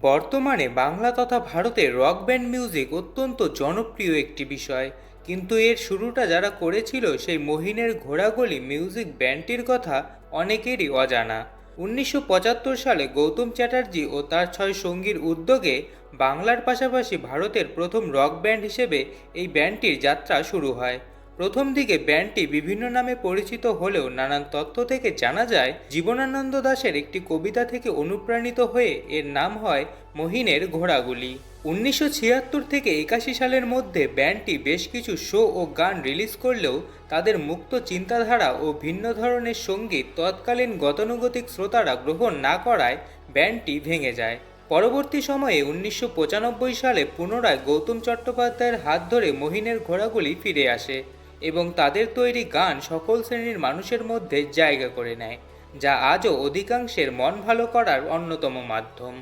বর্তমানে বাংলা তথা ভারতের রক ব্যান্ড মিউজিক অত্যন্ত জনপ্রিয় একটি বিষয়, কিন্তু এর শুরুটা যারা করেছিল সেই মহিনের ঘোড়াগুলি মিউজিক ব্যান্ডটির কথা অনেকেরই অজানা। 1975 সালে গৌতম চ্যাটার্জি ও তার 6 সঙ্গীর উদ্যোগে বাংলার পাশাপাশি ভারতের প্রথম রক ব্যান্ড হিসেবে এই ব্যান্ডটির যাত্রা শুরু হয়। প্রথম দিকে ব্যান্ডটি বিভিন্ন নামে পরিচিত হলেও নানান তথ্য থেকে জানা যায় জীবনানন্দ দাশের একটি কবিতা থেকে অনুপ্রাণিত হয়ে এর নাম হয় মহিনের ঘোড়াগুলি। 1976 থেকে 81 সালের মধ্যে ব্যান্ডটি বেশ কিছু শো ও গান রিলিজ করলেও তাদের মুক্ত চিন্তাধারা ও ভিন্ন ধরনের সঙ্গীত তৎকালীন গতানুগতিক শ্রোতারা গ্রহণ না করায় ব্যান্ডটি ভেঙে যায়। পরবর্তী সময়ে 1995 সালে পুনরায় গৌতম চট্টোপাধ্যায়ের হাত ধরে মহিনের ঘোড়াগুলি ফিরে আসে এবং তাদের তৈরি গান সকল শ্রেণীর মানুষের মধ্যে জায়গা করে নেয়, যা আজও অধিকাংশের মন ভালো করার অন্যতম মাধ্যম।